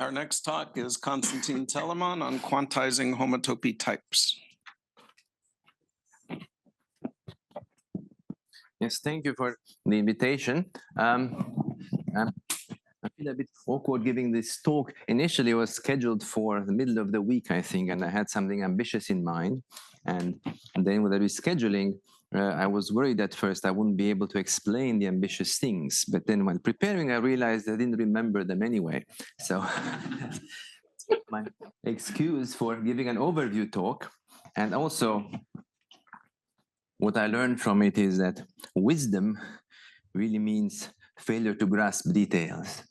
Our next talk is Constantin Teleman on quantizing homotopy types. Yes, thank you for the invitation. I feel a bit awkward giving this talk. Initially, it was scheduled for the middle of the week, I think, and I had something ambitious in mind. And then with the rescheduling, I was worried at first I wouldn't be able to explain the ambitious things. But then when preparing, I realized I didn't remember them anyway. So my excuse for giving an overview talk. And also, what I learned from it is that wisdom really means failure to grasp details.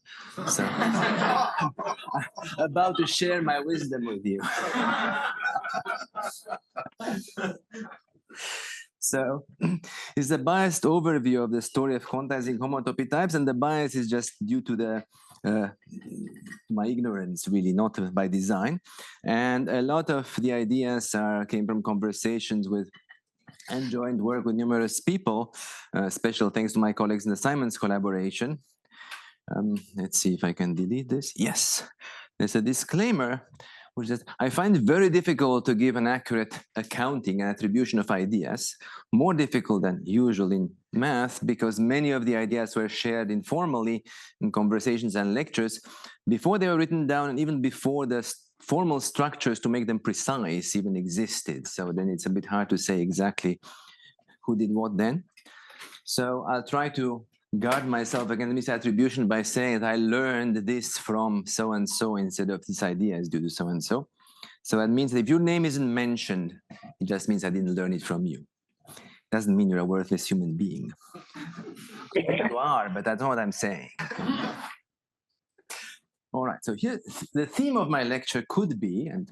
So I'm about to share my wisdom with you. So it's a biased overview of the story of quantizing homotopy types, and the bias is just due to my ignorance, really, not by design. And a lot of the ideas came from conversations with and joint work with numerous people. Special thanks to my colleagues in the Simons collaboration. Let's see if I can delete this. Yes, there's a disclaimer, which is I find it very difficult to give an accurate accounting and attribution of ideas, more difficult than usual in math, because many of the ideas were shared informally in conversations and lectures before they were written down and even before the formal structures to make them precise even existed. So then it's a bit hard to say exactly who did what then. So I'll try to guard myself against misattribution by saying that I learned this from so-and-so instead of this idea is due to so-and-so. So that means that if your name isn't mentioned, it just means I didn't learn it from you. It doesn't mean you're a worthless human being. You are, but that's not what I'm saying. All right, so here, the theme of my lecture could be, and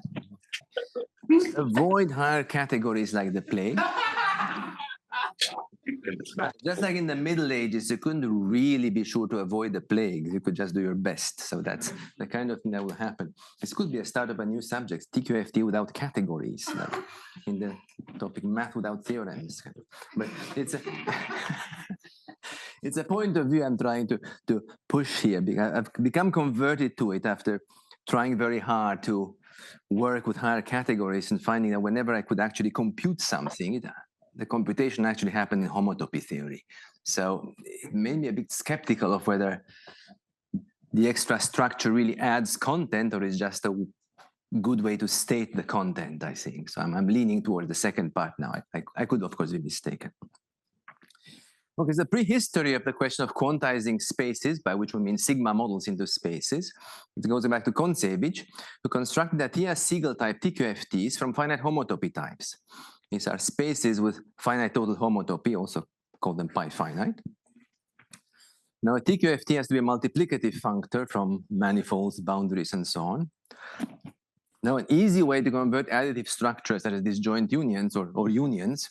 avoid higher categories like the plague. Just like in the Middle Ages, you couldn't really be sure to avoid the plague. You could just do your best. So that's the kind of thing that will happen. This could be a start of a new subject, TQFT without categories, like in the topic math without theorems. But it's a, it's a point of view I'm trying to push here, because I've become converted to it after trying very hard to work with higher categories and finding that whenever I could actually compute something, the computation actually happened in homotopy theory. So it made me a bit skeptical of whether the extra structure really adds content or is just a good way to state the content, I think. So I'm leaning toward the second part now. I could, of course, be mistaken. Okay, the prehistory of the question of quantizing spaces, by which we mean sigma models into spaces, it goes back to Kontsevich, who constructed the Tia-Siegel type TQFTs from finite homotopy types. These are spaces with finite total homotopy, also call them pi finite. Now a TQFT has to be a multiplicative functor from manifolds, boundaries, and so on. Now an easy way to convert additive structures, such as disjoint unions or unions,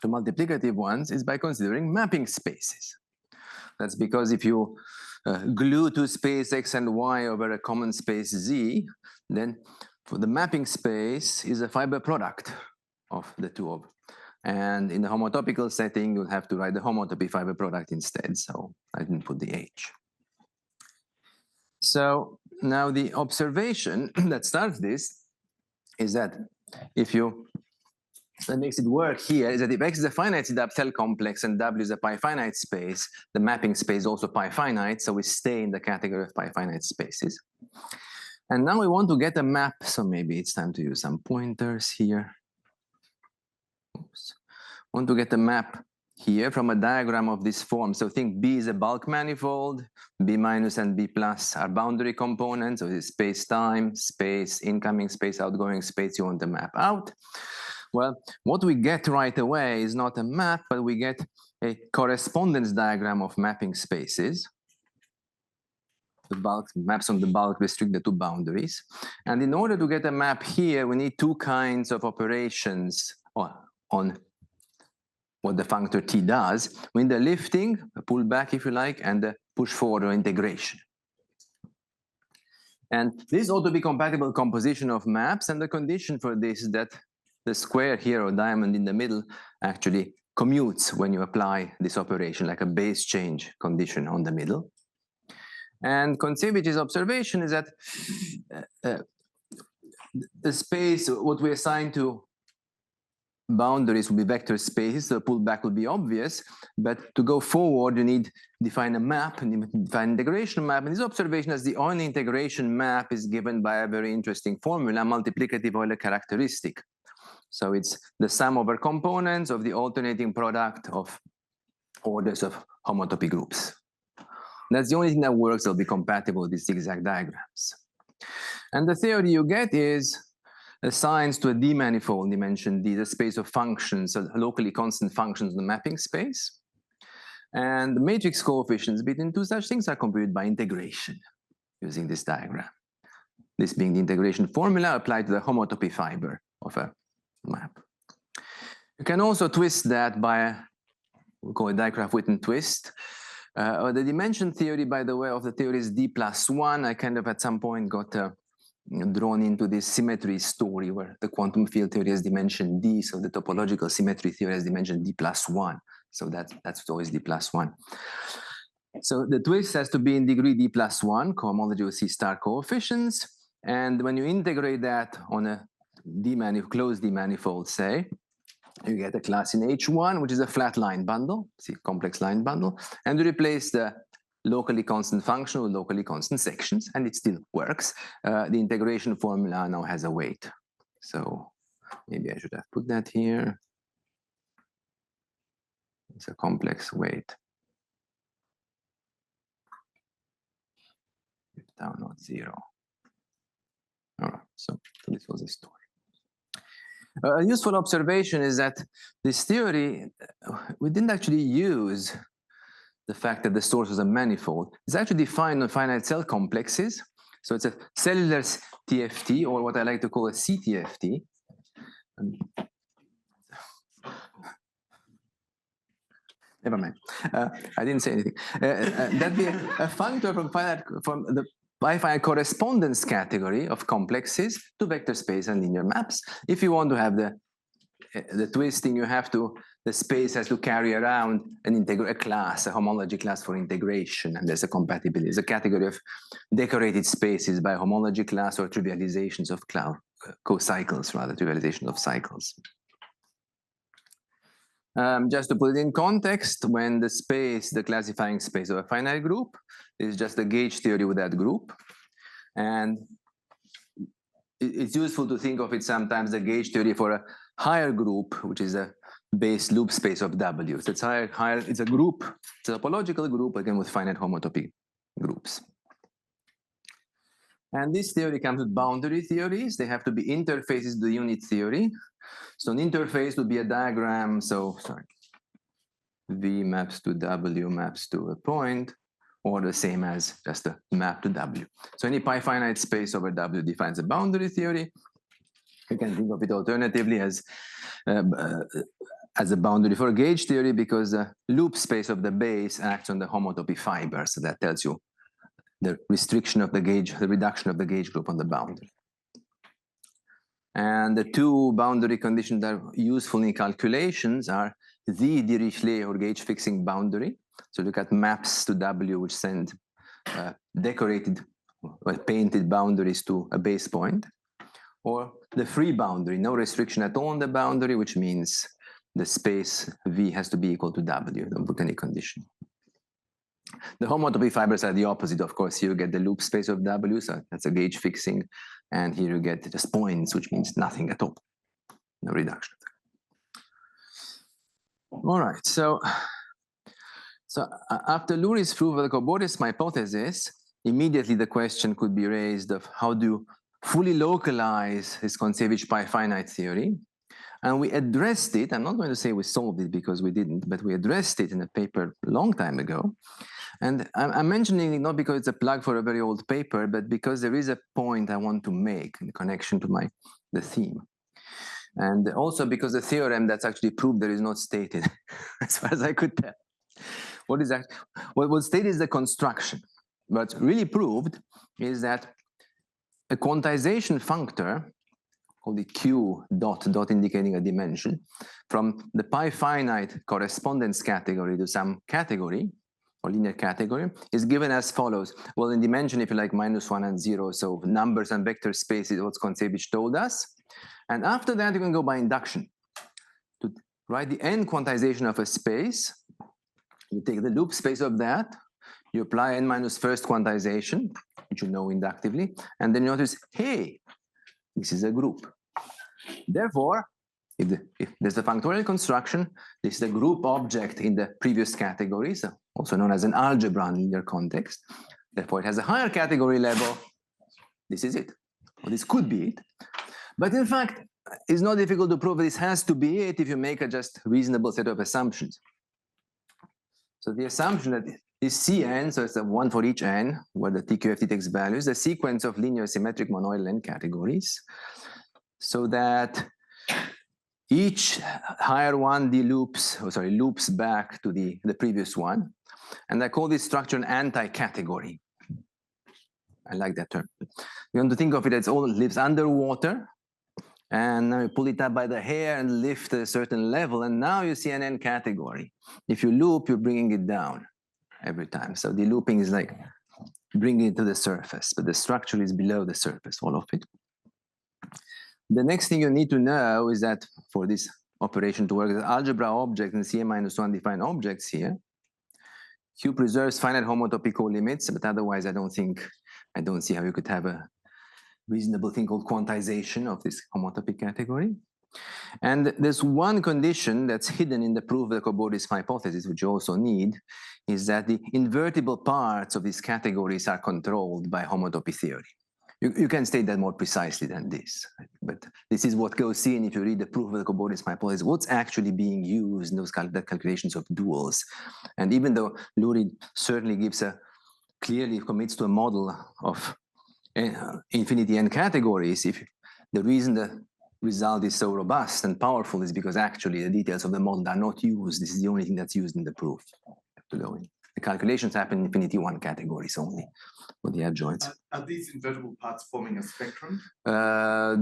to multiplicative ones is by considering mapping spaces. That's because if you glue two space x and y over a common space z, then for the mapping space is a fiber product of the two of. And in the homotopical setting, you'll have to write the homotopy fiber product instead. So I didn't put the H. So now the observation that starts this is that if you, that makes it work here, is that if X is a finite cell complex and W is a pi finite space, the mapping space is also pi finite, so we stay in the category of pi finite spaces. And now we want to get a map, so maybe it's time to use some pointers here. Oops. Want to get a map here from a diagram of this form. So think B is a bulk manifold, B minus and B plus are boundary components, so it's space-time, space, incoming space, outgoing space, you want to map out. Well, what we get right away is not a map, but we get a correspondence diagram of mapping spaces. The bulk maps on the bulk restrict the two boundaries. And in order to get a map here, we need two kinds of operations on what the functor T does. We need the lifting, a pull back if you like, and the push forward or integration. And this ought to be compatible composition of maps, and the condition for this is that the square here or diamond in the middle actually commutes when you apply this operation, like a base change condition on the middle. And Kontsevich's observation is that the space, what we assign to boundaries will be vector spaces, so pullback will be obvious, but to go forward, you need to define a map and define integration map. And his observation is the only integration map is given by a very interesting formula, multiplicative Euler characteristic. So it's the sum over components of the alternating product of orders of homotopy groups. That's the only thing that works that will be compatible with these zigzag diagrams. And the theory you get is assigns to a D manifold dimension D, the space of functions, so locally constant functions in the mapping space. And the matrix coefficients between two such things are computed by integration using this diagram. This being the integration formula applied to the homotopy fiber of a map. You can also twist that by, we call it Dijkgraaf-Witten twist. The dimension theory, by the way, of the theory is D+1. I kind of at some point got drawn into this symmetry story where the quantum field theory has dimension D, so the topological symmetry theory has dimension D+1. So that's always D+1. So the twist has to be in degree D+1, cohomology with C star coefficients. And when you integrate that on a closed D manifold, say, you get a class in H1, which is a flat line bundle, see, complex line bundle, and you replace the locally constant function with locally constant sections, and it still works. The integration formula now has a weight. So maybe I should have put that here. It's a complex weight. If tau not 0. All right, so this was the story. A useful observation is that this theory, we didn't actually use the fact that the source was a manifold. It's actually defined on finite cell complexes. So it's a cellular TFT, or what I like to call a CTFT. Never mind. I didn't say anything. That'd be a functor from the bifinite correspondence category of complexes to vector space and linear maps. If you want to have the twisting, you have to, the space has to carry around a class, a homology class for integration, and there's a compatibility. It's a category of decorated spaces by homology class or trivializations of co-cycles, rather, trivialization of cycles. Just to put it in context, when the space, the classifying space of a finite group is just a gauge theory with that group. And it's useful to think of it sometimes the gauge theory for a higher group, which is a base loop space of W. So it's higher, it's a group, it's a topological group, again with finite homotopy groups. And this theory comes with boundary theories. They have to be interfaces to the unit theory. So an interface would be a diagram, so sorry, V maps to W maps to a point, or the same as just a map to W. So any pi finite space over W defines a boundary theory. You can think of it alternatively as a boundary for gauge theory, because the loop space of the base acts on the homotopy fiber. So that tells you the restriction of the gauge, the reduction of the gauge group on the boundary. And the two boundary conditions that are useful in calculations are the Dirichlet or gauge fixing boundary. So look at maps to W, which send decorated or painted boundaries to a base point, or the free boundary, no restriction at all on the boundary, which means the space V has to be equal to W, don't put any condition. The homotopy fibers are the opposite, of course. Here you get the loop space of W, so that's a gauge fixing. And here you get just points, which means nothing at all, no reduction. All right, so after Lurie's proof of the cobordism hypothesis, immediately the question could be raised of how do you fully localize this Kontsevich pi finite theory. And we addressed it. I'm not going to say we solved it because we didn't, but we addressed it in a paper a long time ago. And I'm mentioning it not because it's a plug for a very old paper, but because there is a point I want to make in connection to the theme. And also because the theorem that's actually proved there is not stated, as far as I could tell. What stated is the construction. What's really proved is that a quantization functor, called the Q dot indicating a dimension, from the pi finite correspondence category to some category or linear category is given as follows. Well, in dimension, if you like, -1 and 0, so numbers and vector space is what Kontsevich told us. And after that, you can go by induction to write the n quantization of a space. You take the loop space of that, you apply n minus first quantization, which you know inductively, and then you notice, hey, this is a group. Therefore, if there's a factorial construction, this is a group object in the previous categories, also known as an algebra in linear context. Therefore, it has a higher category level. This is it. Or this could be it. But in fact, it's not difficult to prove this has to be it if you make a just reasonable set of assumptions. So the assumption that is Cn, so it's a one for each n, where the TQFT takes values, the sequence of linear symmetric monoidal n categories, so that each higher one loops back to the previous one. And I call this structure an anti-category. I like that term. You want to think of it as all lives underwater, and now you pull it up by the hair and lift at a certain level, and now you see an n category. If you loop, you're bringing it down every time. So the looping is like bringing it to the surface, but the structure is below the surface, all of it. The next thing you need to know is that for this operation to work, the algebra object and Cn-1 defined objects here, Q preserves finite homotopy co-limits, but otherwise I don't see how you could have a reasonable thing called quantization of this homotopy category. And there's one condition that's hidden in the proof of the Cobordis hypothesis, which you also need, is that the invertible parts of these categories are controlled by homotopy theory. You can state that more precisely than this, but this is what goes in if you read the proof of the Cobordis hypothesis, what's actually being used in those calculations of duals. And even though Lurie certainly clearly commits to a model of infinity n categories, if the reason the result is so robust and powerful is because actually the details of the model are not used. This is the only thing that's used in the proof. To go in. The calculations happen in infinity one categories only for the adjoints. Are these invertible parts forming a spectrum?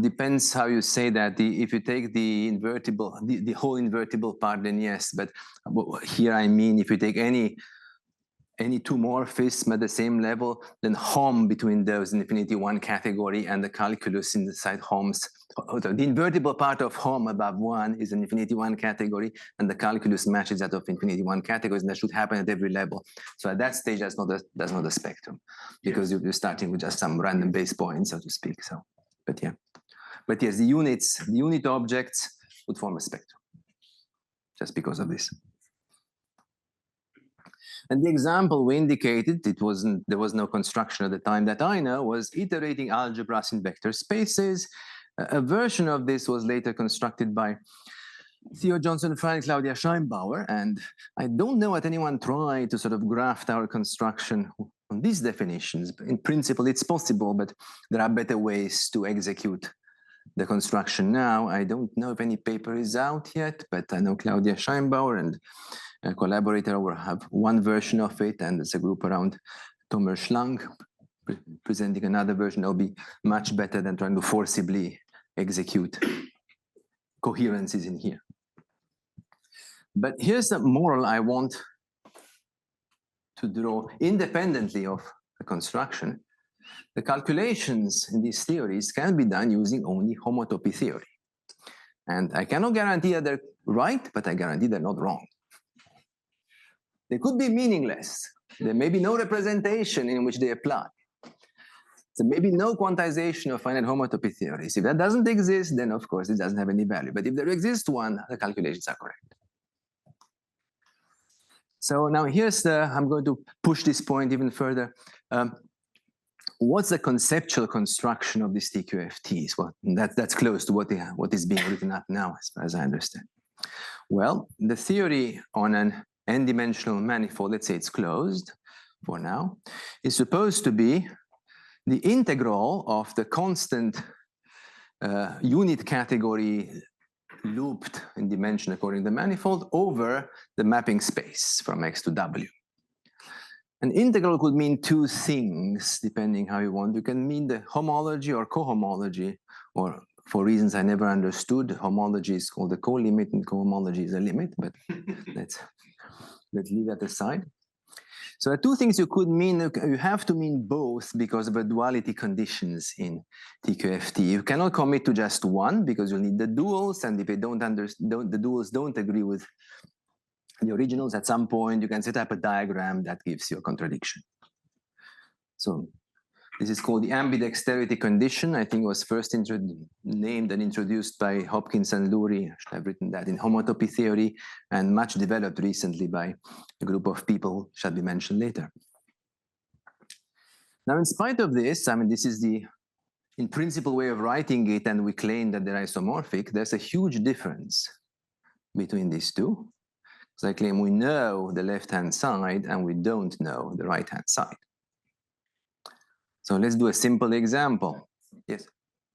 Depends how you say that. If you take the invertible, the whole invertible part, then yes. But here I mean, if you take any two morphism at the same level, then Hom between those in infinity one category and the calculus inside Hom's. The invertible part of Hom above one is an infinity one category, and the calculus matches that of infinity one categories, and that should happen at every level. So at that stage, that's not a spectrum, because you're starting with just some random base points, so to speak. So, but yes, the unit objects would form a spectrum, just because of this. And the example we indicated, there was no construction at the time that I know, was iterating algebras in vector spaces. A version of this was later constructed by Theo Johnson-Fry and Claudia Scheinbauer, and I don't know that anyone tried to sort of graft our construction on these definitions. In principle, it's possible, but there are better ways to execute the construction now. I don't know if any paper is out yet, but I know Claudia Scheinbauer and a collaborator will have one version of it, and there's a group around Tomer Schlang presenting another version. That'll be much better than trying to forcibly execute coherences in here. But here's the moral I want to draw independently of the construction. The calculations in these theories can be done using only homotopy theory. And I cannot guarantee that they're right, but I guarantee they're not wrong. They could be meaningless. There may be no representation in which they apply. There may be no quantization of finite homotopy theories. If that doesn't exist, then of course it doesn't have any value. But if there exists one, the calculations are correct. So now I'm going to push this point even further. What's the conceptual construction of these TQFTs? Well, that's close to what is being written up now, as far as I understand. Well, the theory on an n-dimensional manifold, let's say it's closed for now, is supposed to be the integral of the constant unit category looped in dimension according to the manifold over the mapping space from X to W. An integral could mean two things, depending how you want. You can mean the homology or cohomology, or for reasons I never understood, homology is called the co-limit and cohomology is a limit, but let's leave that aside. So there are two things you could mean. You have to mean both because of the duality conditions in TQFT. You cannot commit to just one because you'll need the duals, and if they the duals don't agree with the originals, at some point you can set up a diagram that gives you a contradiction. So this is called the ambidexterity condition. I think it was first named and introduced by Hopkins and Lurie. I should have written that in homotopy theory, and much developed recently by a group of people, shall be mentioned later. Now, in spite of this, I mean, this is the in principle way of writing it, and we claim that they're isomorphic. There's a huge difference between these two. So I claim we know the left-hand side and we don't know the right-hand side. So let's do a simple example. Yes?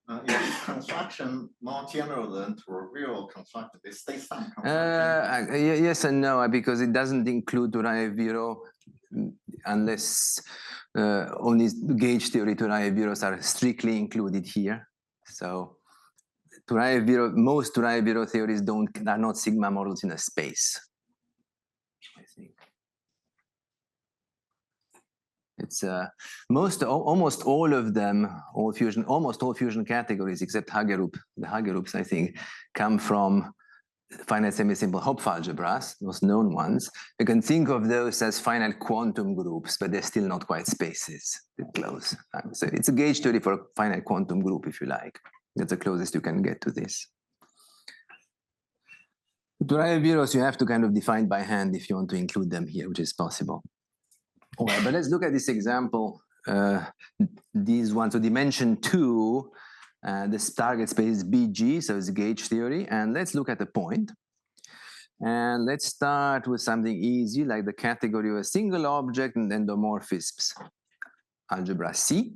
Is this construction more general than to a real construction? Is space-time construction? Yes and no, because it doesn't include Turaev-Viro unless only gauge theory Turaev-Viros are strictly included here. So Turaev-Viro, most Turaev-Viro theories are not sigma models in a space. I think. It's almost all of them, almost all fusion categories except Hagerup. The Hagerups, I think, come from finite semi-simple Hopf algebras, most known ones. You can think of those as finite quantum groups, but they're still not quite spaces. They're close. So it's a gauge theory for a finite quantum group, if you like. That's the closest you can get to this. Turaev-Viros you have to kind of define by hand if you want to include them here, which is possible. Well, but let's look at this example. These ones, so dimension 2, this target space is BG, so it's gauge theory. And let's look at the point. And let's start with something easy, like the category of a single object and endomorphisms, algebra C.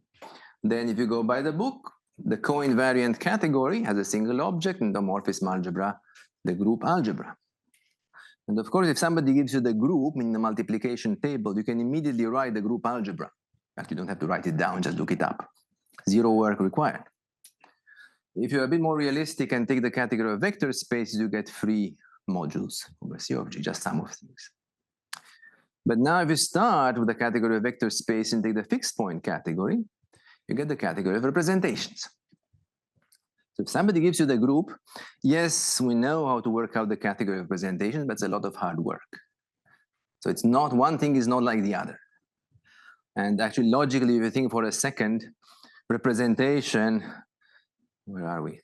Then if you go by the book, the co-invariant category has a single object, endomorphism algebra, the group algebra. And of course, if somebody gives you the group in the multiplication table, you can immediately write the group algebra. In fact, you don't have to write it down, just look it up. Zero work required. If you're a bit more realistic and take the category of vector spaces, you get 3 modules over C of G, just sum of things. But now if you start with the category of vector space and take the fixed point category, you get the category of representations. So if somebody gives you the group, yes, we know how to work out the category of representation, but it's a lot of hard work. So it's not, one thing is not like the other. And actually, logically, if you think for a second, representation, where are we?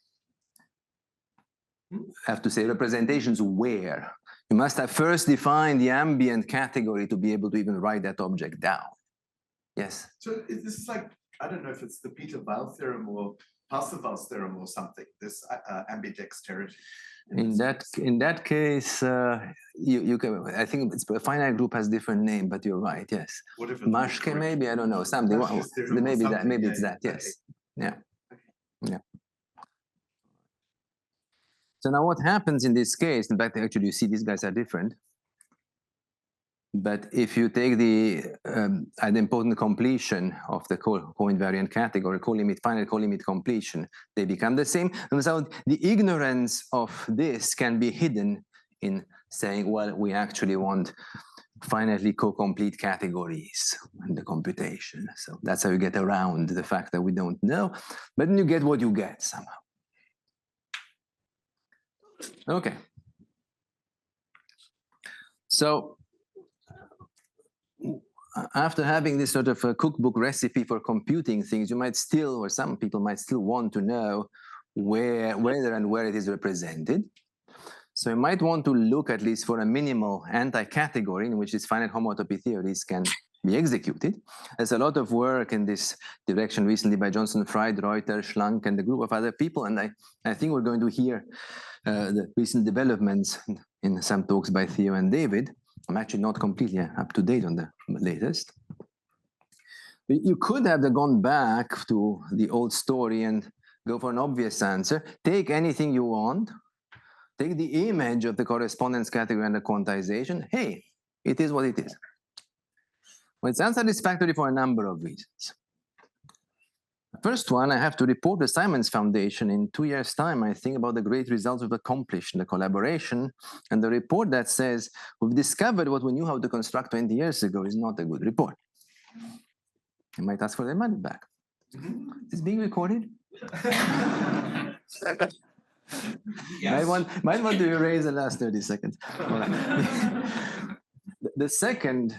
I have to say representations where? You must have first defined the ambient category to be able to even write that object down. Yes? So this is like, I don't know if it's the Peter-Weyl theorem or Parseval's theorem or something, this ambidexterity. In that case, you can, I think it's a finite group has different name, but you're right, yes. Maschke maybe, I don't know, something. Maybe that, maybe it's that, yes. Yeah. Yeah. So now what happens in this case, in fact, actually you see these guys are different. But if you take the idempotent completion of the co-invariant category, finite co-limit completion, they become the same. And so the ignorance of this can be hidden in saying, well, we actually want finitely co-complete categories in the computation. So that's how you get around the fact that we don't know, but then you get what you get somehow. Okay. So after having this sort of a cookbook recipe for computing things, you might still, or some people might still want to know whether and where it is represented. So you might want to look at least for a minimal anti-category in which these finite homotopy theories can be executed. There's a lot of work in this direction recently by Johnson, Fried, Reuter, Schlank, and a group of other people. And I think we're going to hear the recent developments in some talks by Theo and David. I'm actually not completely up to date on the latest. But you could have gone back to the old story and go for an obvious answer. Take anything you want. Take the image of the correspondence category and the quantization. Hey, it is what it is. Well, it's unsatisfactory for a number of reasons. first one, I have to report the Simons Foundation in 2 years' time, I think, about the great results we've accomplished in the collaboration. And the report that says, we've discovered what we knew how to construct 20 years ago is not a good report. I might ask for their money back. Is this being recorded? Yes. Might want to erase the last 30 seconds. The second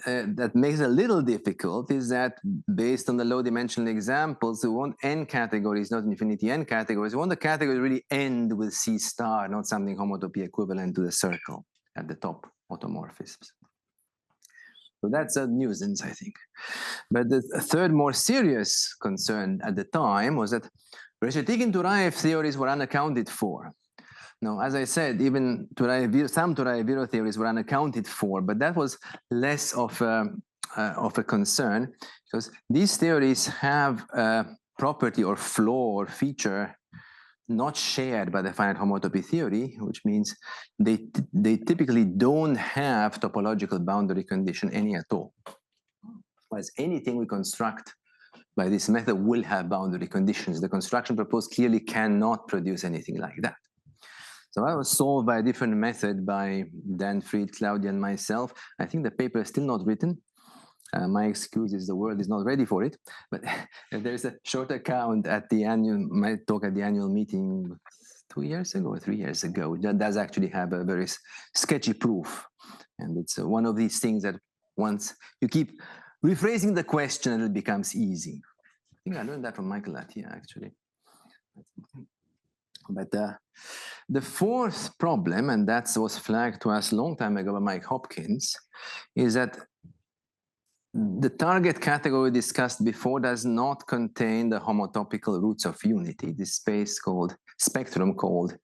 that makes it a little difficult is that based on the low dimensional examples, we want n categories, not infinity n categories. We want the category to really end with C star, not something homotopy equivalent to the circle at the top automorphisms. So that's a nuisance, I think. But the third more serious concern at the time was that Reshetikhin-Turaev theories were unaccounted for. Now, as I said, even some Turaev-Viro theories were unaccounted for, but that was less of a concern because these theories have a property or flaw or feature not shared by the finite homotopy theory, which means they typically don't have topological boundary condition any at all. Whereas anything we construct by this method will have boundary conditions. The construction proposed clearly cannot produce anything like that. So that was solved by a different method by Dan Fried, Claudia, and myself. I think the paper is still not written. My excuse is the world is not ready for it. But there's a short account at my talk at the annual meeting 2 years ago or 3 years ago that does actually have a very sketchy proof. And it's one of these things that once you keep rephrasing the question and it becomes easy. I think I learned that from Michael Attia, actually. But the fourth problem, and that was flagged to us a long time ago by Mike Hopkins, is that the target category discussed before does not contain the homotopical roots of unity, this spectrum called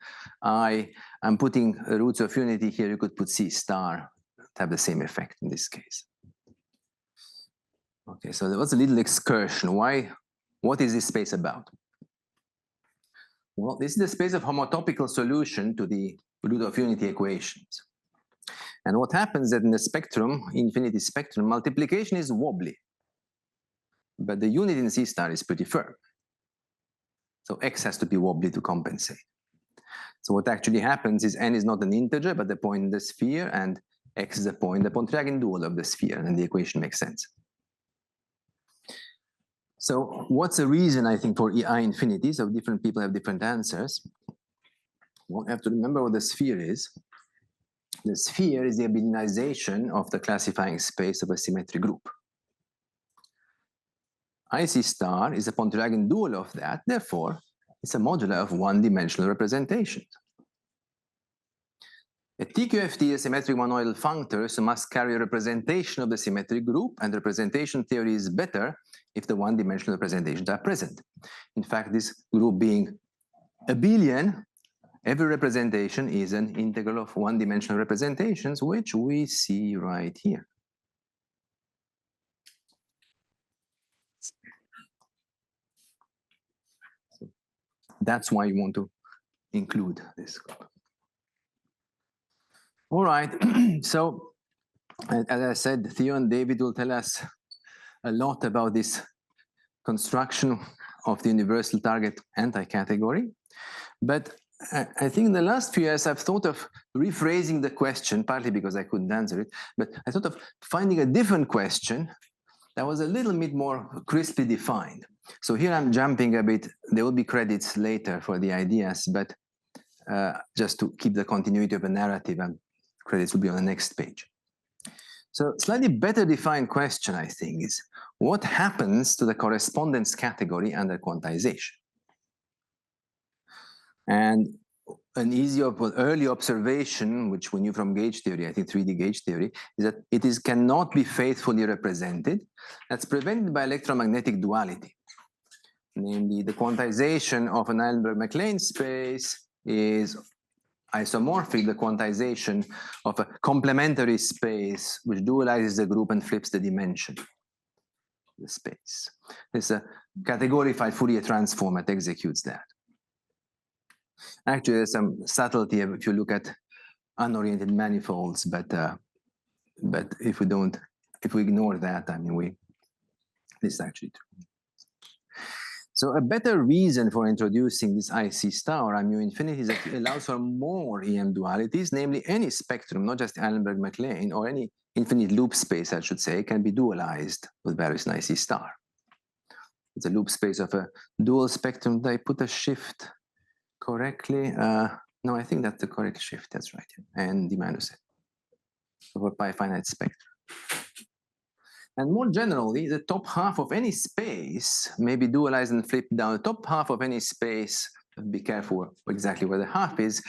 I. I'm putting roots of unity here, you could put C star to have the same effect in this case. Okay, so there was a little excursion. What is this space about? Well, this is the space of homotopical solution to the root of unity equations. And what happens is that in the spectrum, infinity spectrum, multiplication is wobbly, but the unit in C star is pretty firm. So X has to be wobbly to compensate. So what actually happens is n is not an integer, but the point in the sphere, and X is the Pontryagin dual of the sphere, and the equation makes sense. So what's the reason, I think, for I infinity? So different people have different answers. Well, you have to remember what the sphere is. The sphere is the abelianization of the classifying space of a symmetric group. IC star is a Pontryagin dual of that, therefore, it's a modular of one-dimensional representation. A TQFT is a symmetric monoidal functor, so must carry a representation of the symmetric group, and representation theory is better if the one-dimensional representations are present. In fact, this group being abelian, every representation is an integral of one-dimensional representations, which we see right here. So that's why you want to include this. All right, so as I said, Theo and David will tell us a lot about this construction of the universal target anti-category. But I think in the last few years, I've thought of rephrasing the question, partly because I couldn't answer it, but I thought of finding a different question that was a little bit more crisply defined. So here I'm jumping a bit. There will be credits later for the ideas, but just to keep the continuity of a narrative, and credits will be on the next page. So slightly better defined question, I think, is what happens to the correspondence category under quantization? And an early observation, which we knew from gauge theory, I think 3D gauge theory, is that it cannot be faithfully represented. That's prevented by electromagnetic duality. Namely, the quantization of an Eilenberg-MacLane space is isomorphic, the quantization of a complementary space which dualizes the group and flips the dimension of the space. There's a categorified Fourier transform that executes that. Actually, there's some subtlety if you look at unoriented manifolds, but if we ignore that, I mean, this is actually true. So a better reason for introducing this IC star or mu infinity is that it allows for more EM dualities, namely any spectrum, not just Allenberg-MacLane, or any infinite loop space, I should say, can be dualized with various IC star. It's a loop space of a dual spectrum. Did I put a shift correctly? No, I think that's the correct shift. That's right. And d minus n over pi finite spectrum. And more generally, the top half of any space may be dualized and flipped down. The top half of any space, be careful exactly where the half is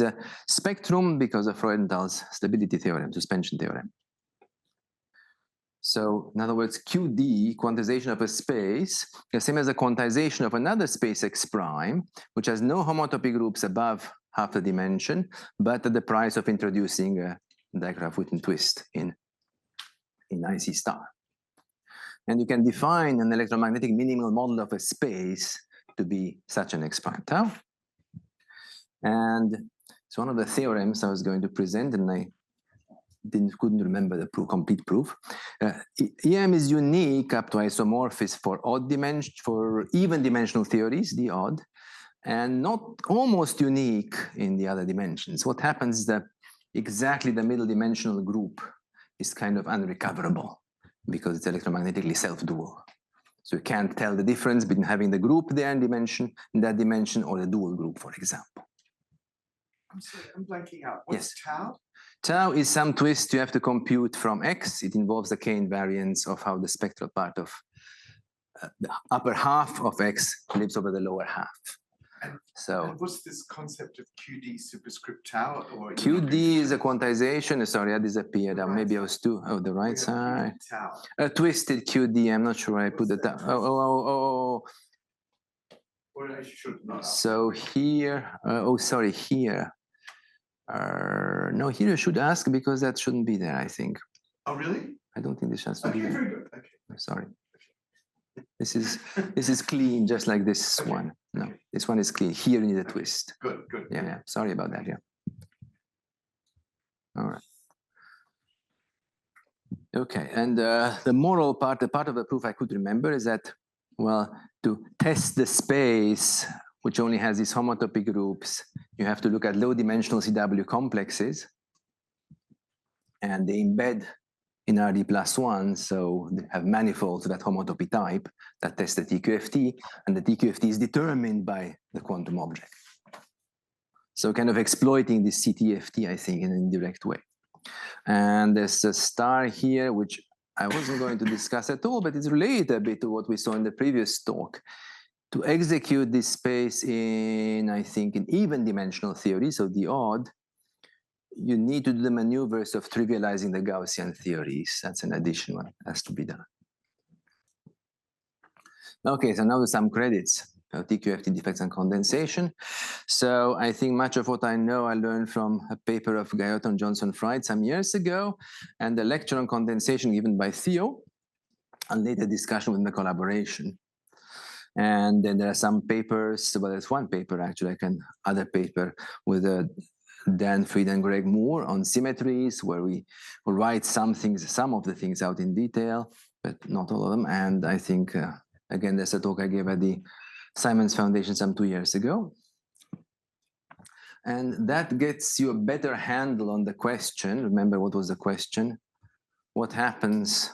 a spectrum because of Freudenthal's stability theorem, suspension theorem. So in other words, QD, quantization of a space, is the same as the quantization of another space X prime, which has no homotopy groups above half the dimension, but at the price of introducing a Dijkgraaf-Witten twist in IC star. And you can define an electromagnetic minimal model of a space to be such an X prime tau. And it's one of the theorems I was going to present, and I couldn't remember the complete proof. EM is unique up to isomorphism for odd dimension, for even dimensional theories, the odd, and not almost unique in the other dimensions. What happens is that exactly the middle dimensional group is kind of unrecoverable because it's electromagnetically self-dual. So you can't tell the difference between having the group there in that dimension, or the dual group, for example. I'm sorry, I'm blanking out. What's tau? Tau is some twist you have to compute from X. It involves the k invariance of how the spectral part of the upper half of X flips over the lower half. And what's this concept of QD superscript tau? Or QD is a quantization. Sorry, I disappeared. Right. Maybe I was too. Oh, the right side. Tau. A twisted QD. I'm not sure I put the tau. Oh. Or I should not. So here. Sorry, here. No, here you should ask because that shouldn't be there, I think. Oh, really? I don't think this has to be there. Very good. Okay. Sorry. This is clean, just like this one. No, this one is clean. Here you need a twist. Good. Yeah. Sorry about that. Yeah. All right. Okay. And the moral part, the part of the proof I could remember is that, well, to test the space which only has these homotopy groups, you have to look at low dimensional CW complexes, and they embed in RD plus one, so they have manifolds of that homotopy type that test the TQFT, and the TQFT is determined by the quantum object. So kind of exploiting this CTFT, I think, in an indirect way. And there's a star here, which I wasn't going to discuss at all, but it's related a bit to what we saw in the previous talk. To execute this space in, I think, in even dimensional theory, so the odd, you need to do the maneuvers of trivializing the Gaussian theories. That's an addition one that has to be done. Okay, so now there's some credits. TQFT defects and condensation. So I think much of what I know I learned from a paper of Guyot and Johnson-Fried some years ago, and the lecture on condensation given by Theo, and later discussion with the collaboration. And then there are some papers, well, there's one paper actually, other paper with Dan Fried and Greg Moore on symmetries, where we write some of the things out in detail, but not all of them. And I think, again, there's a talk I gave at the Simons Foundation some 2 years ago. And that gets you a better handle on the question. Remember, what was the question? What happens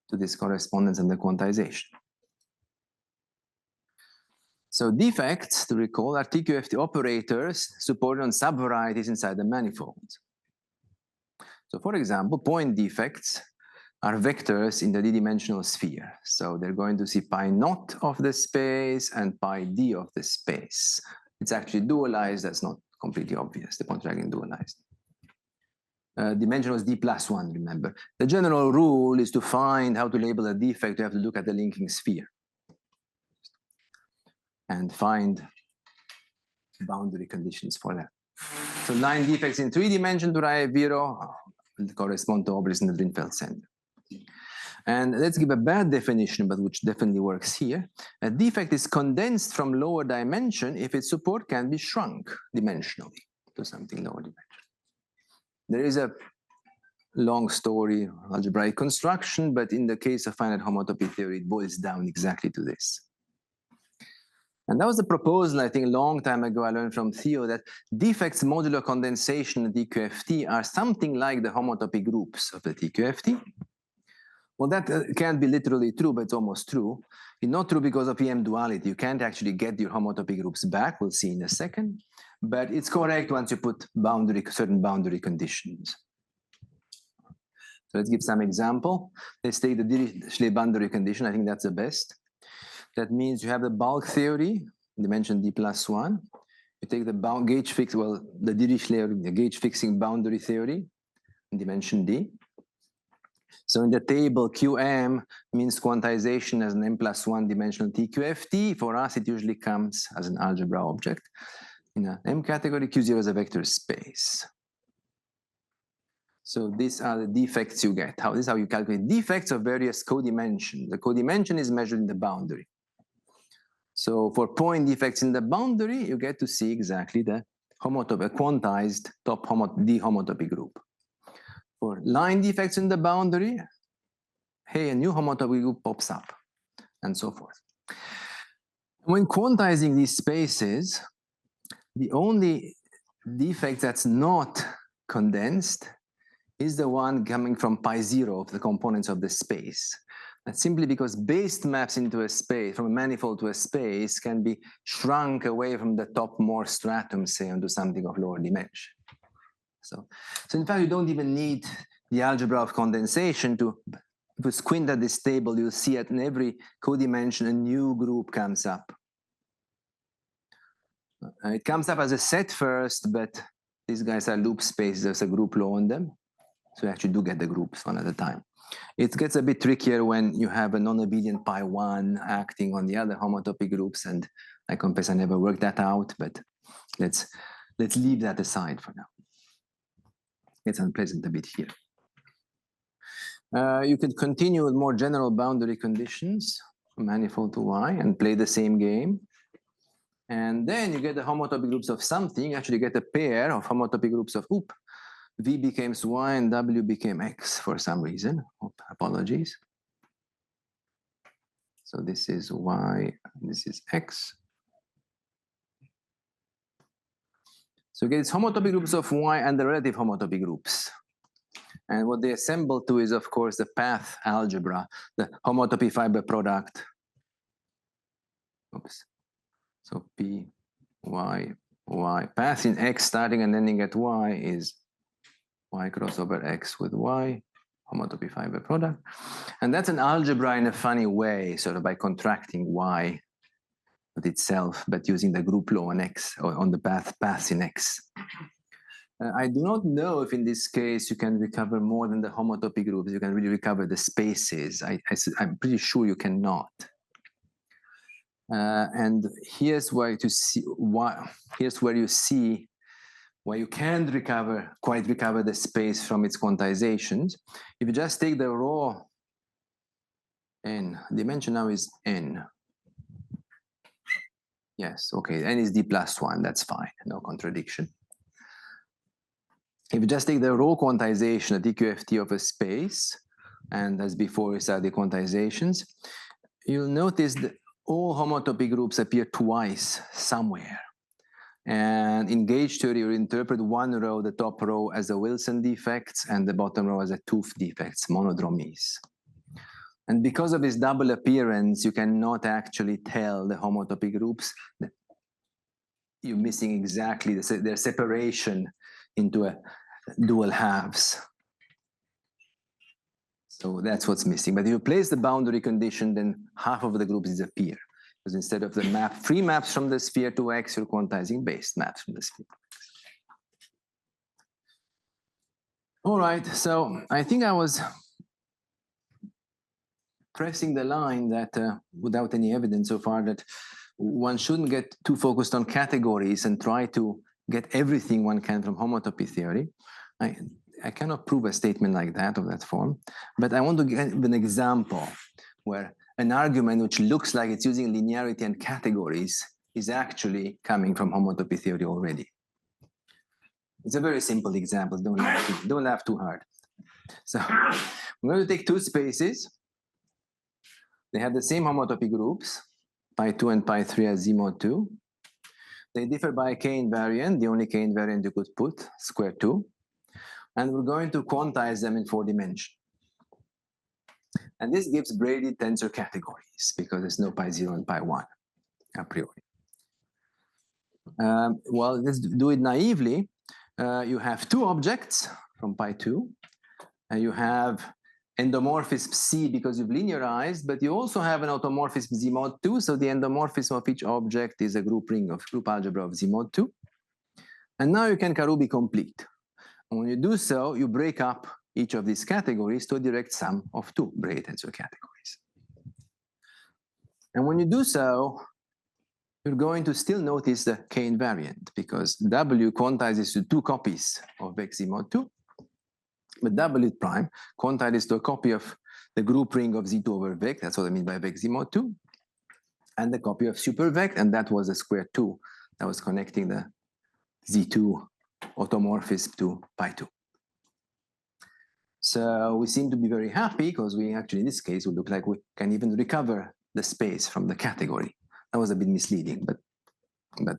to this correspondence and the quantization? So defects, to recall, are TQFT operators supported on subvarieties inside the manifold. So for example, point defects are vectors in the d-dimensional sphere. So they're going to see pi naught of the space and pi d of the space. It's actually dualized. That's not completely obvious. The point dragging dualized. Dimensional is d plus 1, remember. The general rule is to find how to label a defect. You have to look at the linking sphere and find boundary conditions for that. So line defects in 3 dimensions derive 0 correspond to orbitals in the Drinfeld center. And let's give a bad definition, but which definitely works here. A defect is condensed from lower dimension if its support can be shrunk dimensionally to something lower dimension. There is a long story, algebraic construction, but in the case of finite homotopy theory, it boils down exactly to this. And that was the proposal, I think, a long time ago. I learned from Theo that defects modular condensation in TQFT are something like the homotopy groups of the TQFT. Well, that can't be literally true, but it's almost true. It's not true because of EM duality. You can't actually get your homotopy groups back. We'll see in a second. But it's correct once you put certain boundary conditions. So let's give some example. Let's take the Dirichlet boundary condition. I think that's the best. That means you have the bulk theory, dimension d+1. You take the gauge fix, well, the Dirichlet, the gauge fixing boundary theory, dimension d. So in the table, QM means quantization as an m+1 dimensional TQFT. For us, it usually comes as an algebra object. In an M category, Q0 is a vector space. So these are the defects you get. This is how you calculate defects of various codimension. The codimension is measured in the boundary. So for point defects in the boundary, you get to see exactly the homotopy, quantized D homotopy group. For line defects in the boundary, hey, a new homotopy group pops up, and so forth. When quantizing these spaces, the only defect that's not condensed is the one coming from pi0 of the components of the space. That's simply because based maps into a space, from a manifold to a space, can be shrunk away from the topmost stratum, say, onto something of lower dimension. So in fact, you don't even need the algebra of condensation to, if you squint at this table, you'll see that in every codimension, a new group comes up. It comes up as a set first, but these guys are loop spaces. There's a group law on them. So you actually do get the groups one at a time. It gets a bit trickier when you have a non-obedient pi1 acting on the other homotopy groups. And I confess I never worked that out, but let's leave that aside for now. It's unpleasant a bit here. You can continue with more general boundary conditions, manifold to Y, and play the same game. And then you get the homotopy groups of something. You actually get a pair of homotopy groups of, V became Y and W became X for some reason. Apologies. So this is Y, this is X. So you get these homotopy groups of Y and the relative homotopy groups. And what they assemble to is, of course, the path algebra, the homotopy fiber product. Oops. So P, Y, Y. Path in X starting and ending at Y is Y crossover X with Y, homotopy fiber product. And that's an algebra in a funny way, sort of by contracting Y with itself, but using the group law on X, or on the path in X. I do not know if in this case you can recover more than the homotopy groups. You can really recover the spaces. I'm pretty sure you cannot. And here's where you see why you can't quite recover the space from its quantizations. If you just take the raw n, dimension now is n. Yes, okay, n is d+1, that's fine, no contradiction. If you just take the raw quantization, the TQFT of a space, and as before we started the quantizations, you'll notice that all homotopy groups appear twice somewhere. And in gauge theory, you interpret one row, the top row, as a Wilson defects, and the bottom row as a tooth defects, monodromies. And because of this double appearance, you cannot actually tell the homotopy groups that you're missing exactly their separation into a dual halves. So that's what's missing. But if you place the boundary condition, then half of the groups disappear. Because instead of the free maps from the sphere to X, you're quantizing based maps from the sphere. All right, so I think I was pressing the line that, without any evidence so far, that one shouldn't get too focused on categories and try to get everything one can from homotopy theory. I cannot prove a statement like that, of that form, but I want to give an example where an argument which looks like it's using linearity and categories is actually coming from homotopy theory already. It's a very simple example, don't laugh too hard. So I'm going to take two spaces. They have the same homotopy groups, pi 2 and pi 3 as Z mod 2. They differ by a k invariant, the only k invariant you could put, square 2. And we're going to quantize them in 4 dimensions. And this gives braided tensor categories because there's no pi 0 and pi 1 a priori. Well, let's do it naively. You have 2 objects from pi 2, and you have endomorphism C because you've linearized, but you also have an automorphism Z mod 2, so the endomorphism of each object is a group algebra of Z mod 2. And now you can Karoubi complete. And when you do so, you break up each of these categories to a direct sum of 2 braided tensor categories. And when you do so, you're going to still notice the k invariant because W quantizes to 2 copies of Vec Z mod 2, but W prime quantizes to a copy of the group ring of Z2 over Vec, that's what I mean by Vec Z mod 2, and the copy of super Vec, and that was the square 2 that was connecting the Z2 automorphism to pi 2. So we seem to be very happy because we actually, in this case, would look like we can even recover the space from the category. That was a bit misleading, but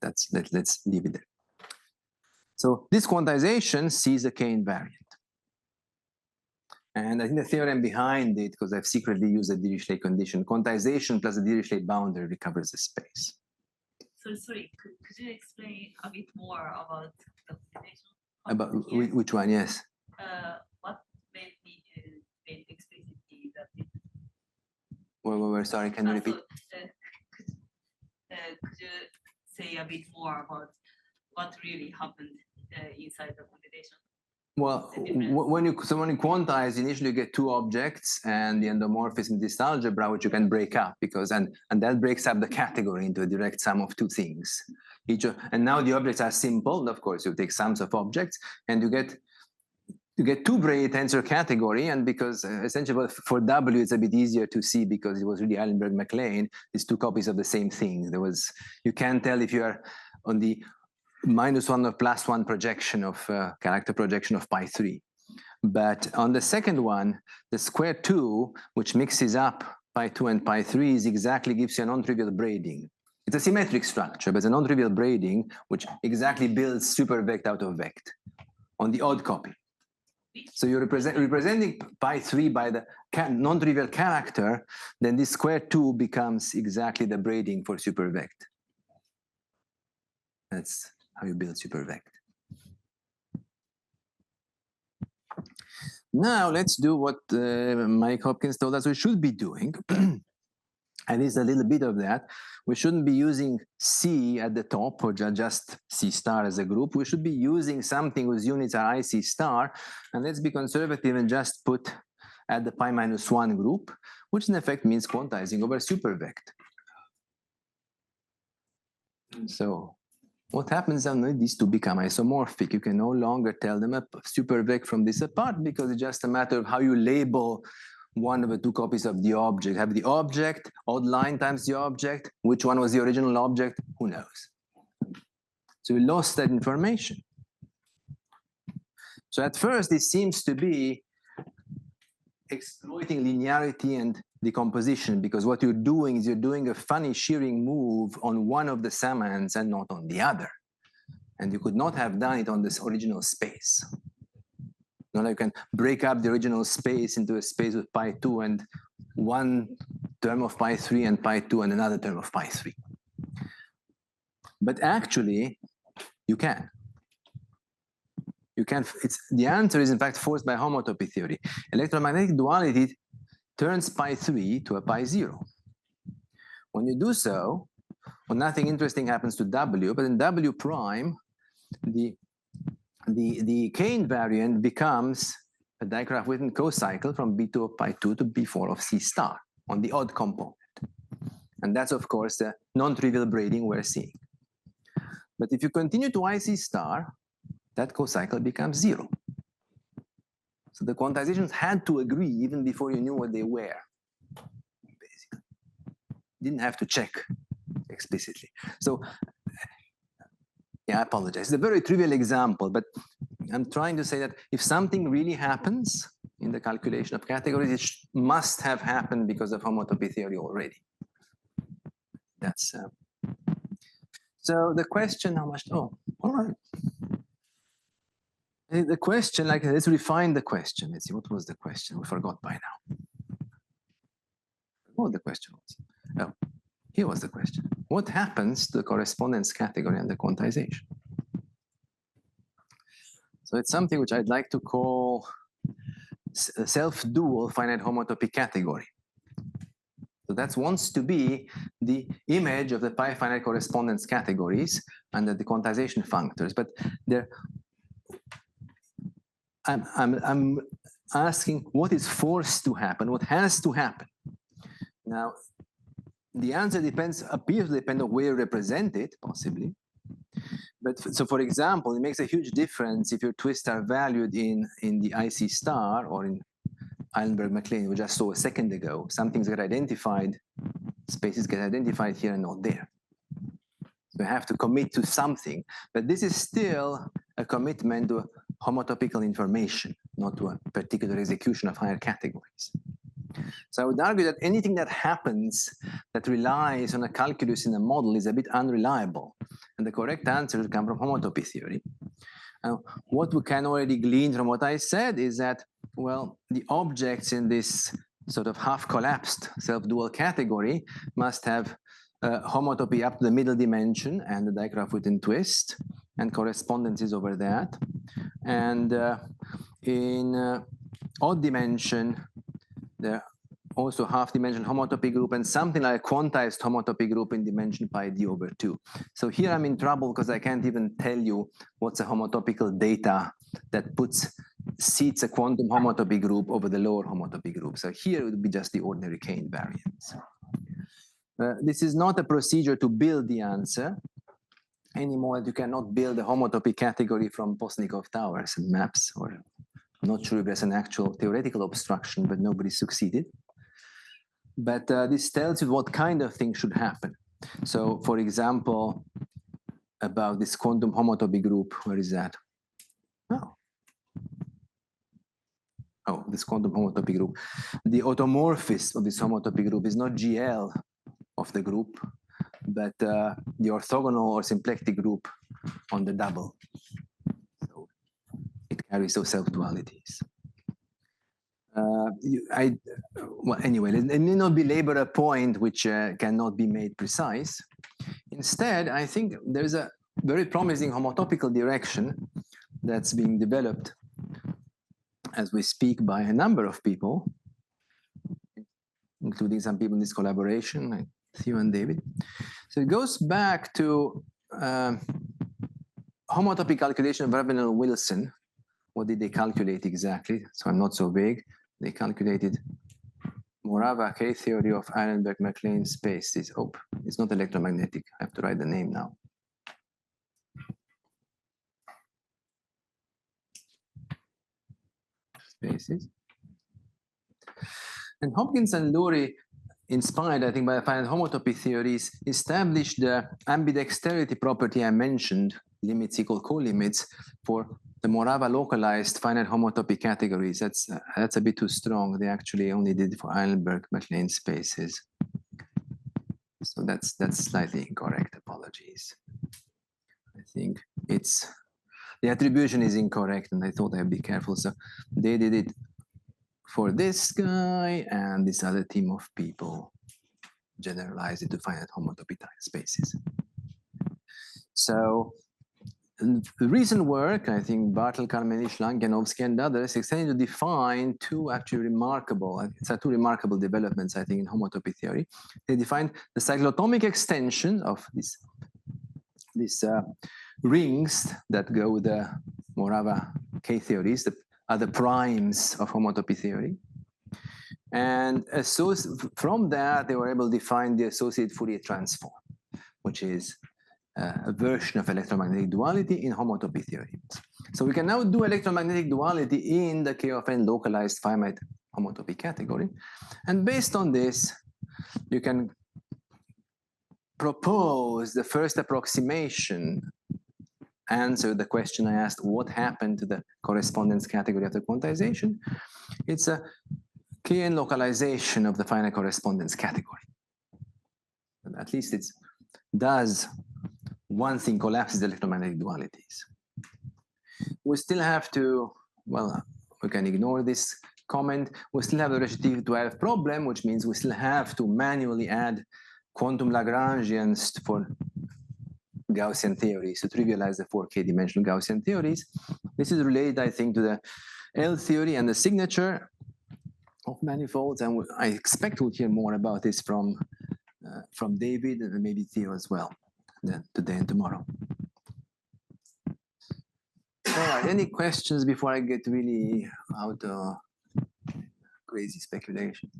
let's leave it there. So this quantization sees a k invariant. And I think the theorem behind it, because I've secretly used the Dirichlet condition, quantization plus the Dirichlet boundary recovers the space. So sorry, could you explain a bit more about the quantization? About which one? Yes. What made me explicitly that it? Well, sorry, can you repeat? Could you say a bit more about what really happened inside the quantization? Well, when you quantize, initially you get 2 objects and the endomorphism this algebra, which you can break up because and that breaks up the category into a direct sum of 2 things. And now the objects are simple. And of course, you take sums of objects and you get 2 braided tensor category. And because essentially for W, it's a bit easier to see because it was really Eilenberg-MacLane, these 2 copies of the same thing. You can't tell if you are on the -1 or +1 projection of character projection of pi 3. But on the second one, the square 2, which mixes up pi 2 and pi 3, exactly gives you a non-trivial braiding. It's a symmetric structure, but it's a non-trivial braiding, which exactly builds super vect out of vect on the odd copy. So you're representing pi 3 by the non-trivial character, then this square 2 becomes exactly the braiding for super vect. That's how you build super vect. Now let's do what Mike Hopkins told us we should be doing. And it's a little bit of that. We shouldn't be using C at the top or just C star as a group. We should be using something whose units are IC star. And let's be conservative and just put at the pi -1 group, which in effect means quantizing over super vect. So what happens when these two become isomorphic? You can no longer tell them a super vec from this apart because it's just a matter of how you label one of the 2 copies of the object. Have the object, odd line times the object. Which one was the original object? Who knows? So we lost that information. So at first, it seems to be exploiting linearity and decomposition because what you're doing is you're doing a funny shearing move on one of the summands and not on the other. And you could not have done it on this original space. Now you can break up the original space into a space with pi 2 and one term of pi 3 and pi 2 and another term of pi 3. But actually, you can. You can. The answer is in fact forced by homotopy theory. Electromagnetic duality turns pi 3 to a pi 0. When you do so, well, nothing interesting happens to W, but in W prime, the k invariant becomes a Dirac-Witten co-cycle from B2 of pi 2 to B4 of C star on the odd component. And that's, of course, the non-trivial braiding we're seeing. But if you continue to IC star, that co-cycle becomes 0. So the quantizations had to agree even before you knew what they were. Basically, didn't have to check explicitly. So, yeah, I apologize. It's a very trivial example, but I'm trying to say that if something really happens in the calculation of categories, it must have happened because of homotopy theory already. That's so the question, how much? Oh, all right. The question, like, let's refine the question. Let's see, what was the question? We forgot by now. What the question was? Oh, here was the question. What happens to the correspondence category and the quantization? So it's something which I'd like to call a self-dual finite homotopy category. So that wants to be the image of the pi finite correspondence categories under the quantization functors. But there, I'm asking what is forced to happen, what has to happen. Now, the answer appears to depend on where you represent it, possibly. But so, for example, it makes a huge difference if your twists are valued in the IC star or in Eilenberg-MacLane, we just saw a second ago. Some things get identified, spaces get identified here and not there. So you have to commit to something. But this is still a commitment to homotopical information, not to a particular execution of higher categories. So I would argue that anything that happens that relies on a calculus in a model is a bit unreliable. And the correct answer would come from homotopy theory. What we can already glean from what I said is that, well, the objects in this sort of half-collapsed self-dual category must have homotopy up to the middle dimension and the digraph within twist and correspondences over that. And in odd dimension, there are also half-dimension homotopy group and something like a quantized homotopy group in dimension pi d over 2. So here I'm in trouble because I can't even tell you what's a homotopical data that seats a quantum homotopy group over the lower homotopy group. So here it would be just the ordinary k invariance. This is not a procedure to build the answer anymore. You cannot build a homotopy category from Postnikov towers and maps, or I'm not sure if there's an actual theoretical obstruction, but nobody succeeded. But this tells you what kind of thing should happen. So, for example, about this quantum homotopy group, where is that? Oh, this quantum homotopy group. The automorphism of this homotopy group is not GL of the group, but the orthogonal or symplectic group on the double. So it carries those self-dualities. Well, anyway, it need not belabor a point which cannot be made precise. Instead, I think there's a very promising homotopical direction that's being developed as we speak by a number of people, including some people in this collaboration, like Theo and David. So it goes back to homotopy calculation of Ravenel-Wilson. What did they calculate exactly? So I'm not so vague. They calculated Morava K-theory of Eilenberg-MacLane spaces. Oh, it's not electromagnetic. I have to write the name now. Spaces. And Hopkins and Lurie, inspired, I think, by the finite homotopy theories, established the ambidexterity property I mentioned, limits equal co-limits, for the Morava localized finite homotopy categories. That's a bit too strong. They actually only did it for Eilenberg-MacLane spaces. So that's slightly incorrect. Apologies. I think the attribution is incorrect, and I thought I'd be careful. So they did it for this guy and this other team of people, generalized it to finite homotopy type spaces. So the recent work, I think Bartel, Karmenich, Langenovsky, and others, extended to define two remarkable developments, I think, in homotopy theory. They defined the cyclotomic extension of these rings that go with the Morava K theories, that are the primes of homotopy theory. And from that, they were able to define the associated Fourier transform, which is a version of electromagnetic duality in homotopy theory. So we can now do electromagnetic duality in the K of n localized finite homotopy category. And based on this, you can propose the first approximation, answer the question I asked, what happened to the correspondence category of the quantization? It's a Kn localization of the finite correspondence category. At least it does one thing, collapses the electromagnetic dualities. We still have to, well, we can ignore this comment. We still have the recitative 12 problem, which means we still have to manually add quantum Lagrangians for Gaussian theories to trivialize the 4K dimensional Gaussian theories. This is related, I think, to the L theory and the signature of manifolds, and I expect we'll hear more about this from David and maybe Theo as well, then today and tomorrow. All right, any questions before I get really out of crazy speculation?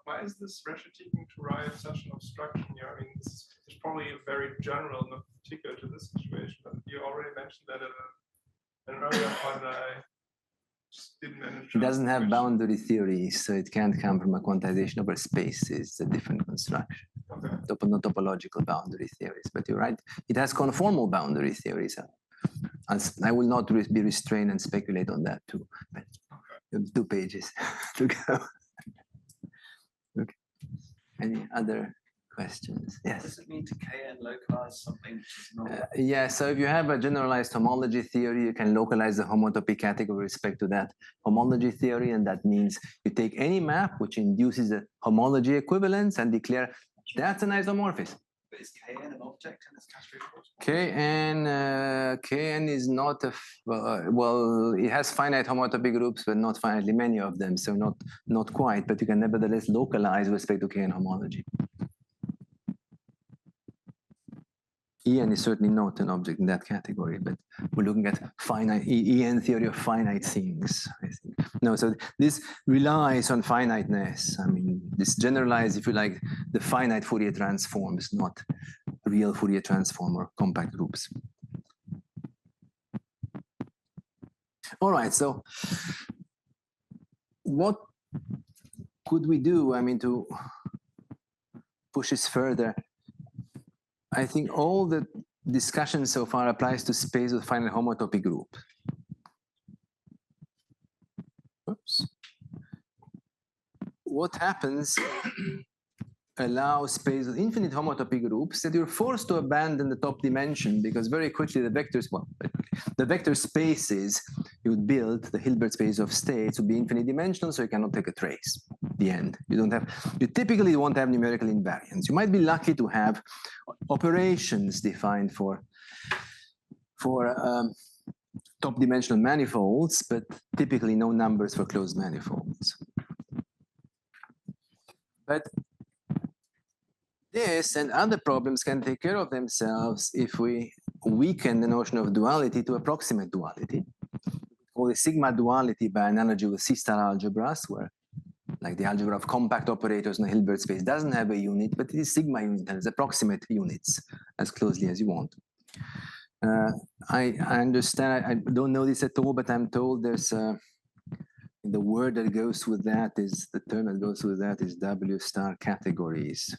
Why is this recitating to write such an abstraction here? I mean, this is probably very general, not particular to this situation, but you already mentioned that in an earlier point that I just didn't manage to. It doesn't have boundary theories, so it can't come from a quantization over space. It's a different construction. Okay. Not topological boundary theories, but you're right. It has conformal boundary theories. I will not be restrained and speculate on that too. But you have 2 pages to go. Okay. Any other questions? Yes. What does it mean to Kn localize something which is not? Yeah, so if you have a generalized homology theory, you can localize the homotopy category with respect to that homology theory, and that means you take any map which induces a homology equivalence and declare that's an isomorphism. But is Kn an object in this category? Kn is not a well, it has finite homotopy groups, but not finitely many of them, so not quite. But you can nevertheless localize with respect to Kn homology. En is certainly not an object in that category, but we're looking at finite En theory of finite things, I think. No, so this relies on finiteness. I mean, this generalized, if you like, the finite Fourier transforms, not real Fourier transform or compact groups. All right, so what could we do, I mean, to push this further? I think all the discussion so far applies to space with finite homotopy group. Oops. What happens allows space with infinite homotopy groups that you're forced to abandon the top dimension because very quickly the vectors, well, the vector spaces you would build, the Hilbert space of states, would be infinite dimensional, so you cannot take a trace. The end. You typically won't have numerical invariance. You might be lucky to have operations defined for top dimensional manifolds, but typically no numbers for closed manifolds. But this and other problems can take care of themselves if we weaken the notion of duality to approximate duality. Or the sigma duality by analogy with C-star algebras, where like the algebra of compact operators in a Hilbert space doesn't have a unit, but it is sigma unit and it's approximate units as closely as you want. I understand, I don't know this at all, but I'm told there's the word that goes with that is, the term that goes with that is W star categories.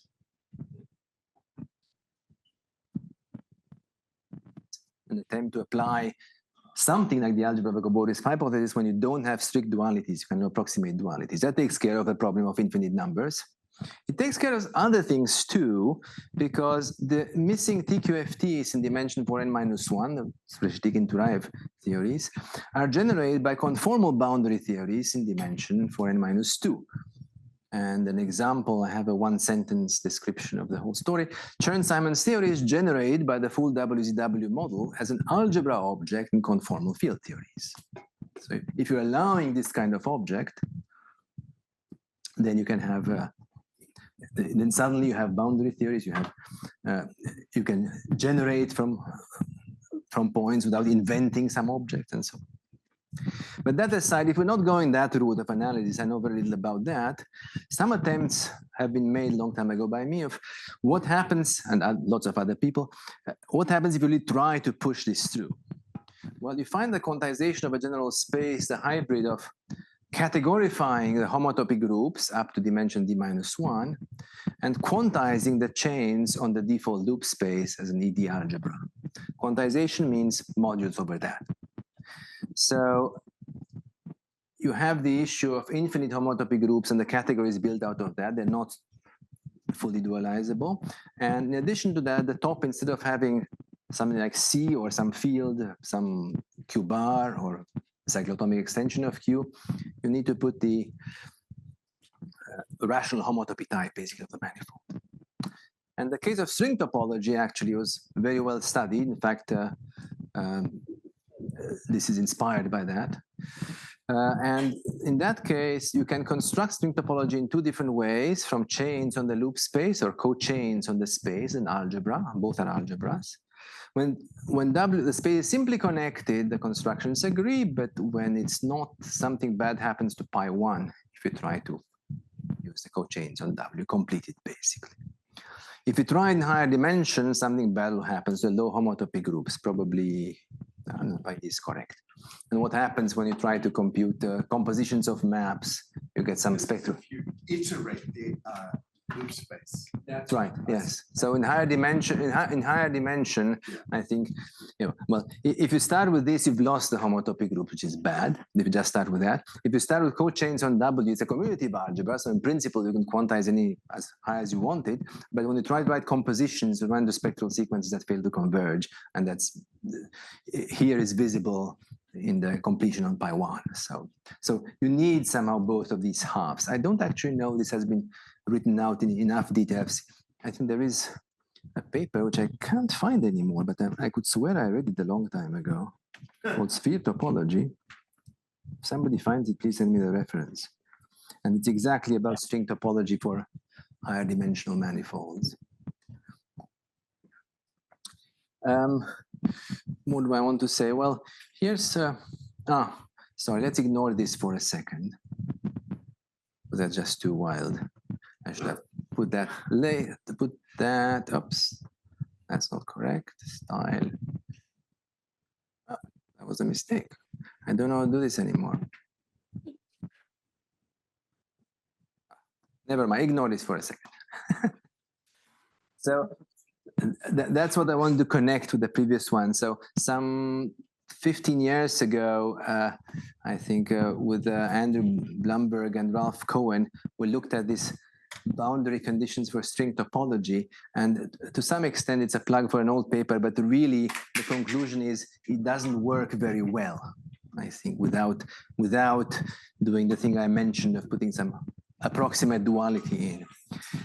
An attempt to apply something like the algebra of Gabori's hypothesis when you don't have strict dualities, you can approximate dualities. That takes care of the problem of infinite numbers. It takes care of other things too, because the missing TQFTs in dimension 4n-1, the Sprechetic and Turaev theories, are generated by conformal boundary theories in dimension 4n-2. And an example, I have a 1-sentence description of the whole story. Chern-Simons theory is generated by the full WZW model as an algebra object in conformal field theories. So if you're allowing this kind of object, then you can have, then suddenly you have boundary theories, you have, you can generate from points without inventing some object and so on. But that aside, if we're not going that route of analysis, I know very little about that. Some attempts have been made a long time ago by me of what happens, and lots of other people, what happens if you really try to push this through? Well, you find the quantization of a general space, the hybrid of categorifying the homotopy groups up to dimension d-1, and quantizing the chains on the default loop space as an ED algebra. Quantization means modules over that. So you have the issue of infinite homotopy groups and the categories built out of that. They're not fully dualizable. And in addition to that, the top, instead of having something like C or some field, some Q bar or cyclotomic extension of Q, you need to put the rational homotopy type, basically, of the manifold. And the case of string topology actually was very well studied. In fact, this is inspired by that. And in that case, you can construct string topology in two different ways, from chains on the loop space or co-chains on the space in algebra. Both are algebras. When the space is simply connected, the constructions agree, but when it's not, something bad happens to pi 1 if you try to use the co-chains on W, complete it basically. If you try in higher dimensions, something bad will happen. The low homotopy groups, probably pi is correct. And what happens when you try to compute compositions of maps, you get some spectrum. If you iterate the loop space. That's right. Yes. So in higher dimension, I think, well, if you start with this, you've lost the homotopy group, which is bad. If you just start with that. If you start with co-chains on W, it's a commutative algebra. So in principle, you can quantize any as high as you want it. But when you try to write compositions, you run the spectral sequences that fail to converge, and that's here is visible in the completion on pi 1. So you need somehow both of these halves. I don't actually know this has been written out in enough details. I think there is a paper which I can't find anymore, but I could swear I read it a long time ago, called Sphere Topology. If somebody finds it, please send me the reference. And it's exactly about string topology for higher dimensional manifolds. What do I want to say? Well, here's, sorry, let's ignore this for a second. That's just too wild. I should have put that, oops, that's not correct, style. Oh, that was a mistake. I don't know how to do this anymore. Never mind, ignore this for a second. So that's what I wanted to connect with the previous one. So some 15 years ago, I think with Andrew Blumberg and Ralph Cohen, we looked at these boundary conditions for string topology. And to some extent, it's a plug for an old paper, but really the conclusion is it doesn't work very well, I think, without doing the thing I mentioned of putting some approximate duality in.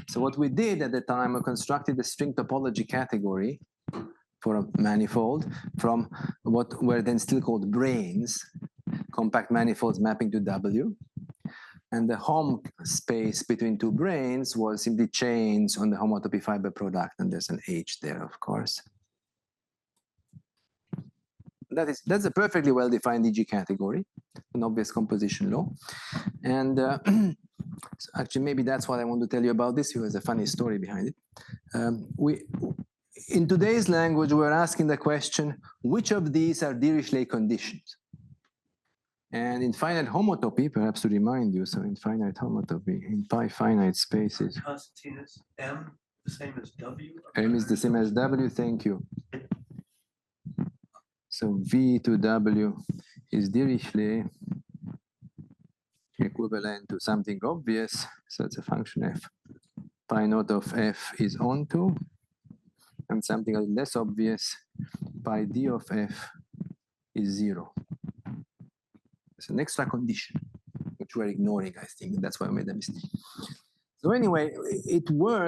So what we did at the time, we constructed the string topology category for a manifold from what were then still called branes, compact manifolds mapping to W. And the hom space between two branes was simply chains on the homotopy fiber product, and there's an H there, of course. That's a perfectly well-defined EG category, an obvious composition law. And so actually, maybe that's what I want to tell you about this. There's a funny story behind it. In today's language, we're asking the question, which of these are Dirichlet conditions? And in finite homotopy, perhaps to remind you, so in finite homotopy, in pi finite spaces. Constantin, is M the same as W? M is the same as W, thank you. So V to W is Dirichlet equivalent to something obvious. So it's a function f. Pi naught of f is onto, and something less obvious, pi d of f is 0. It's an extra condition, which we're ignoring, I think. That's why I made a mistake. So anyway, it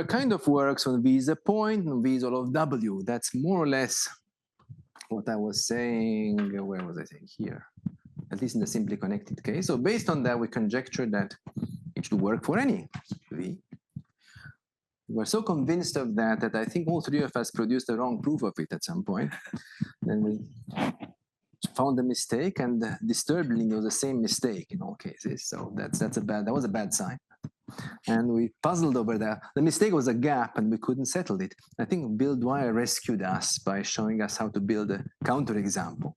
kind of works when V is a point and V is all of W. That's more or less what I was saying. Where was I saying? Here. At least in the simply connected case. So based on that, we conjectured that it should work for any V. We were so convinced of that that I think all three of us produced the wrong proof of it at some point. Then we found a mistake, and disturbingly, it was the same mistake in all cases. So that was a bad sign. And we puzzled over that. The mistake was a gap, and we couldn't settle it. I think Bill Dwyer rescued us by showing us how to build a counterexample.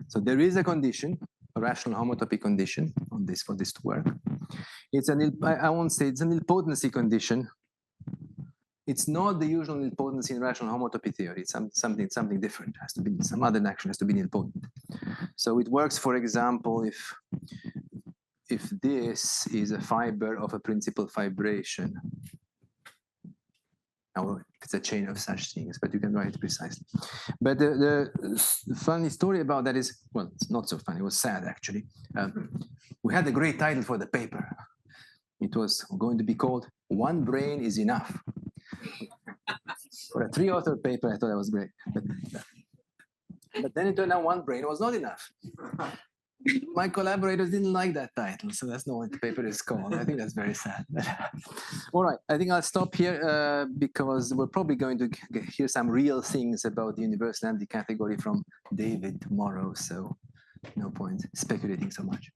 So there is a condition, a rational homotopy condition on this for this to work. I won't say it's an nilpotency condition. It's not the usual nilpotency in rational homotopy theory. It's something different. It has to be some other action has to be nilpotent. So it works, for example, if this is a fiber of a principal fibration, or it's a chain of such things, but you can write it precisely. But the funny story about that is, well, it's not so funny, it was sad actually. We had a great title for the paper. It was going to be called One Brain is Enough. For a 3-author paper, I thought that was great. But then it turned out one brain was not enough. My collaborators didn't like that title, so that's not what the paper is called. I think that's very sad. All right, I think I'll stop here because we're probably going to hear some real things about the universal empty category from David tomorrow, so no point speculating so much.